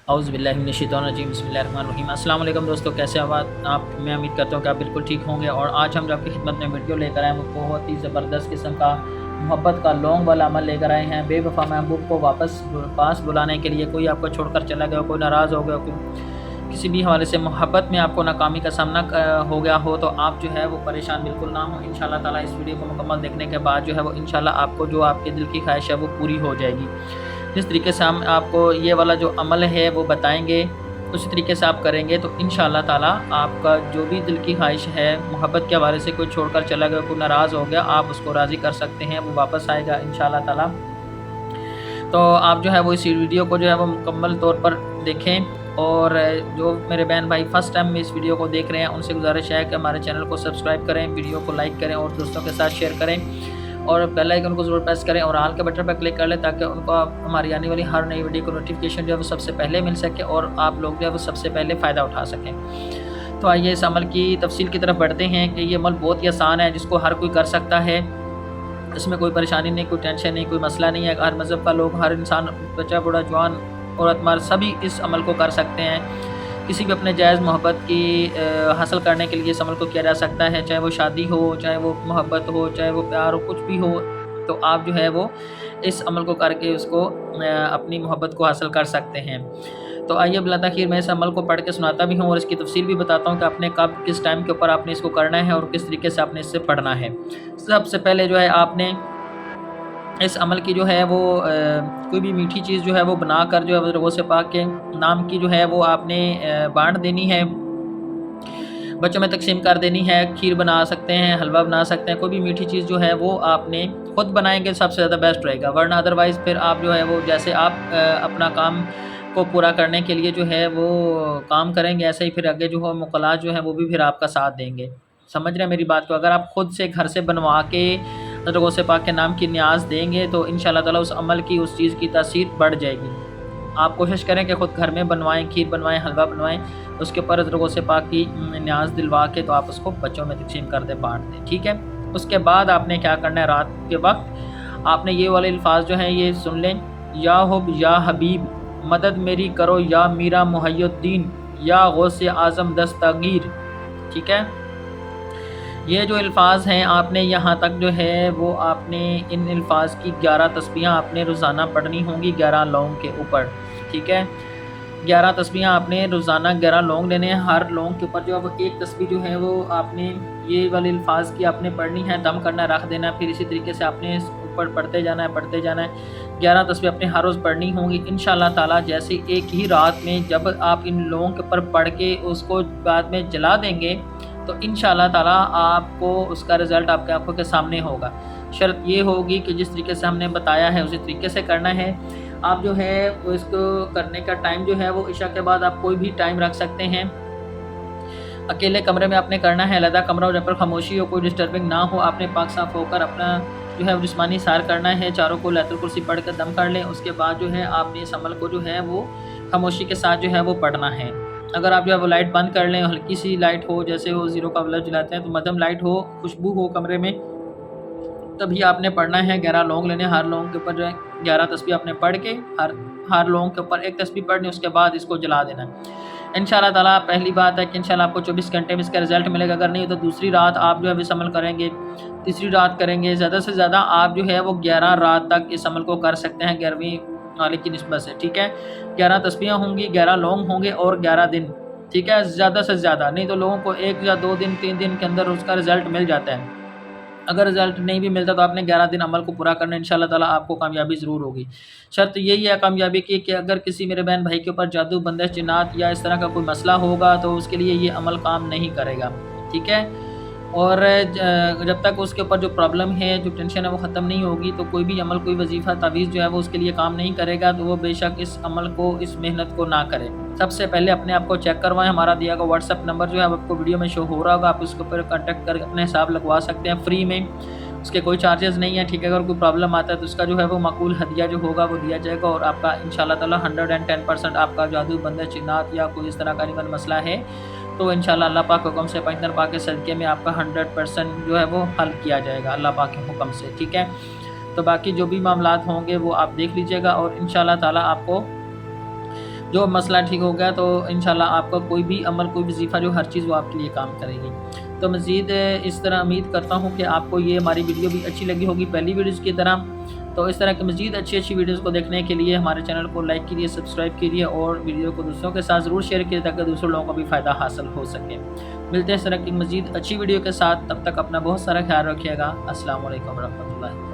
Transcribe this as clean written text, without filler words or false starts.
اعوذ باللہ من الشیطان الرجیم، بسم اللہ الرحمن الرحیم۔ السلام علیکم دوستو، کیسے آپ؟ میں امید کرتا ہوں کہ آپ بالکل ٹھیک ہوں گے، اور آج ہم جو آپ کی خدمت میں ویڈیو لے کر آئے ہیں وہ بہت ہی زبردست قسم کا محبت کا لونگ والا عمل لے کر آئے ہیں۔ بے وفا محبوب کو واپس پاس بلانے کے لیے، کوئی آپ کو چھوڑ کر چلا گیا، کوئی ناراض ہو گیا، کسی بھی حوالے سے محبت میں آپ کو ناکامی کا سامنا ہو گیا ہو، تو آپ جو ہے وہ پریشان بالکل نہ ہوں۔ انشاءاللہ تعالیٰ اس ویڈیو کو مکمل دیکھنے کے بعد جو ہے وہ انشاءاللہ آپ کو جو آپ کے دل کی خواہش ہے وہ پوری ہو جائے گی۔ جس طریقے سے ہم آپ کو یہ والا جو عمل ہے وہ بتائیں گے، اسی طریقے سے آپ کریں گے تو انشاءاللہ تعالیٰ آپ کا جو بھی دل کی خواہش ہے، محبت کے حوالے سے کوئی چھوڑ کر چلا گیا، کوئی ناراض ہو گیا، آپ اس کو راضی کر سکتے ہیں، وہ واپس آئے گا انشاءاللہ تعالیٰ۔ تو آپ جو ہے وہ اس ویڈیو کو جو ہے وہ مکمل طور پر دیکھیں، اور جو میرے بہن بھائی فرسٹ ٹائم اس ویڈیو کو دیکھ رہے ہیں ان سے گزارش ہے کہ ہمارے چینل کو سبسکرائب کریں، ویڈیو کو لائک کریں اور دوستوں کے ساتھ شیئر کریں، اور بیل آئیکن کو ضرور پریس کریں اور آل کے بٹن پر کلک کر لیں تاکہ ان کو ہماری آنے والی ہر نئی ویڈیو کو نوٹیفیکیشن جو ہے وہ سب سے پہلے مل سکے اور آپ لوگ جو ہے وہ سب سے پہلے فائدہ اٹھا سکیں۔ تو آئیے اس عمل کی تفصیل کی طرف بڑھتے ہیں کہ یہ عمل بہت ہی آسان ہے، جس کو ہر کوئی کر سکتا ہے، اس میں کوئی پریشانی نہیں، کوئی ٹینشن نہیں، کوئی مسئلہ نہیں ہے۔ ہر مذہب کا لوگ، ہر انسان، بچہ، بوڑھا، جوان، عورت، مرد، سبھی اس عمل کو کر سکتے ہیں۔ کسی بھی اپنے جائز محبت کی حاصل کرنے کے لیے اس عمل کو کیا جا سکتا ہے، چاہے وہ شادی ہو، چاہے وہ محبت ہو، چاہے وہ پیار ہو، کچھ بھی ہو، تو آپ جو ہے وہ اس عمل کو کر کے اس کو اپنی محبت کو حاصل کر سکتے ہیں۔ تو آئیے بلا تاخیر میں اس عمل کو پڑھ کے سناتا بھی ہوں اور اس کی تفصیل بھی بتاتا ہوں کہ آپ نے کب، کس ٹائم کے اوپر آپ نے اس کو کرنا ہے اور کس طریقے سے آپ نے اس سے پڑھنا ہے۔ سب سے پہلے جو ہے آپ نے اس عمل کی جو ہے وہ کوئی بھی میٹھی چیز جو ہے وہ بنا کر جو ہے حضرت غوث پاک کے نام کی جو ہے وہ آپ نے بانٹ دینی ہے، بچوں میں تقسیم کر دینی ہے۔ کھیر بنا سکتے ہیں، حلوہ بنا سکتے ہیں، کوئی بھی میٹھی چیز جو ہے وہ آپ نے خود بنائیں گے سب سے زیادہ بیسٹ رہے گا، ورنہ ادروائز پھر آپ جو ہے وہ جیسے آپ اپنا کام کو پورا کرنے کے لیے جو ہے وہ کام کریں گے، ایسے ہی پھر آگے جو ہے مقلات جو ہیں وہ بھی پھر آپ کا ساتھ دیں گے۔ سمجھ رہے ہیں میری بات کو؟ اگر آپ خود سے گھر سے بنوا کے حضرت غوث پاک کے نام کی نیاز دیں گے تو انشاءاللہ تعالیٰ اس عمل کی، اس چیز کی تاثیر بڑھ جائے گی۔ آپ کوشش کریں کہ خود گھر میں بنوائیں، کھیر بنوائیں، حلوہ بنوائیں، اس کے اوپر حضرت غوث پاک کی نیاز دلوا کے تو آپ اس کو بچوں میں تقسیم کر دیں، بانٹ دیں، ٹھیک ہے۔ اس کے بعد آپ نے کیا کرنا ہے، رات کے وقت آپ نے یہ والے الفاظ جو ہیں یہ سن لیں: یا حب یا حبیب مدد میری کرو، یا میرا محی الدین، یا غوث اعظم دستگیر، ٹھیک ہے۔ یہ جو الفاظ ہیں آپ نے یہاں تک جو ہے وہ آپ نے ان الفاظ کی 11 تسبیحاں آپ نے روزانہ پڑھنی ہوں گی 11 لونگ کے اوپر، ٹھیک ہے۔ 11 تسبیحاں آپ نے روزانہ 11 لونگ لینے ہیں، ہر لونگ کے اوپر جو ہے وہ ایک تسبیح جو ہے وہ آپ نے یہ والے الفاظ کی آپ نے پڑھنی ہے، دم کرنا، رکھ دینا، پھر اسی طریقے سے آپ نے اس اوپر پڑھتے جانا ہے۔ 11 تسبیح آپ نے ہر روز پڑھنی ہوں گی انشاءاللہ تعالیٰ۔ جیسے ایک ہی رات میں جب آپ ان لونگ کے اوپر پڑھ کے اس کو بعد میں جلا دیں گے تو انشاءاللہ تعالیٰ آپ کو اس کا رزلٹ آپ کے آنکھوں کے سامنے ہوگا۔ شرط یہ ہوگی کہ جس طریقے سے ہم نے بتایا ہے اسی طریقے سے کرنا ہے۔ آپ جو ہے وہ اس کو کرنے کا ٹائم جو ہے وہ عشاء کے بعد آپ کوئی بھی ٹائم رکھ سکتے ہیں۔ اکیلے کمرے میں آپ نے کرنا ہے، علیحدہ کمرہ ہو جہاں پر خاموشی ہو، کوئی ڈسٹربنگ نہ ہو، آپ نے پاک صاف ہو کر اپنا جو ہے جسمانی سیر کرنا ہے، چاروں کو آیت الکرسی پڑھ کر دم کر لیں۔ اس کے بعد جو ہے آپ نے اس عمل کو جو ہے وہ خاموشی کے ساتھ جو ہے وہ پڑھنا ہے۔ اگر آپ جو ہے وہ لائٹ بند کر لیں، ہلکی سی لائٹ ہو، جیسے وہ زیرو کا بلب جلاتے ہیں تو مدھم لائٹ ہو، خوشبو ہو کمرے میں، تبھی آپ نے پڑھنا ہے۔ 11 لونگ لینے، ہر لونگ کے اوپر جو ہے 11 تسبیح آپ نے پڑھ کے ہر لونگ کے اوپر ایک تسبیح پڑھنی، اس کے بعد اس کو جلا دینا انشاءاللہ تعالیٰ۔ پہلی بات ہے کہ انشاءاللہ آپ کو 24 گھنٹے میں اس کا رزلٹ ملے گا، اگر نہیں تو دوسری رات آپ جو ہے اس عمل کریں گے، تیسری رات کریں گے، زیادہ سے زیادہ آپ جو ہے وہ 11 رات تک اس عمل کو کر سکتے ہیں 11ویں والے کی نسبت سے، ٹھیک ہے۔ 11 تسبیحاں ہوں گی، 11 لونگ ہوں گے اور 11 دن، ٹھیک ہے، زیادہ سے زیادہ نہیں تو لوگوں کو 1 یا 2 دن 3 دن کے اندر اس کا رزلٹ مل جاتا ہے۔ اگر رزلٹ نہیں بھی ملتا تو آپ نے 11 دن عمل کو پورا کرنا ہے، انشاءاللہ تعالیٰ آپ کو کامیابی ضرور ہوگی۔ شرط یہی ہے کامیابی کی کہ اگر کسی میرے بہن بھائی کے اوپر جادو، بندش، جنات یا اس طرح کا کوئی مسئلہ ہوگا تو اس کے لیے یہ عمل کام نہیں کرے گا، ٹھیک ہے۔ اور جب تک اس کے اوپر جو پرابلم ہے، جو ٹینشن ہے وہ ختم نہیں ہوگی تو کوئی بھی عمل، کوئی وظیفہ، تعویذ جو ہے وہ اس کے لیے کام نہیں کرے گا، تو وہ بے شک اس عمل کو، اس محنت کو نہ کرے۔ سب سے پہلے اپنے آپ کو چیک کروائیں، ہمارا دیا گا واٹس ایپ نمبر جو ہے آپ کو ویڈیو میں شو ہو رہا ہوگا، آپ اس کے اوپر کانٹیکٹ کر کے اپنے حساب لگوا سکتے ہیں فری میں، اس کے کوئی چارجز نہیں ہیں، ٹھیک ہے۔ اگر کوئی پرابلم آتا ہے تو اس کا جو ہے وہ معقول ہدیہ جو ہوگا وہ دیا جائے گا، اور آپ کا انشاءاللہ تعالیٰ 110% آپ کا جادو، بندش، جنات یا کوئی اس طرح کا ایون مسئلہ ہے تو انشاءاللہ اللہ پاک کے حکم سے، پیغمبر پاک کے صدقے میں آپ کا 100% جو ہے وہ حل کیا جائے گا اللہ پاک کے حکم سے، ٹھیک ہے۔ تو باقی جو بھی معاملات ہوں گے وہ آپ دیکھ لیجئے گا، اور انشاءاللہ تعالیٰ آپ کو جو مسئلہ ٹھیک ہو گیا تو انشاءاللہ آپ کا کوئی بھی عمل، کوئی وظیفہ جو ہر چیز وہ آپ کے لیے کام کرے گی۔ تو مزید اس طرح امید کرتا ہوں کہ آپ کو یہ ہماری ویڈیو بھی اچھی لگی ہوگی پہلی ویڈیوز کی طرح۔ تو اس طرح کی مزید اچھی ویڈیوز کو دیکھنے کے لیے ہمارے چینل کو لائک کیجیے، سبسکرائب کیجیے اور ویڈیو کو دوسروں کے ساتھ ضرور شیئر کیجیے تاکہ دوسرے لوگوں کو بھی فائدہ حاصل ہو سکے۔ ملتے ہیں اس طرح کی مزید اچھی ویڈیو کے ساتھ، تب تک اپنا بہت سارا خیال رکھیے گا۔ السلام علیکم ورحمۃ اللہ۔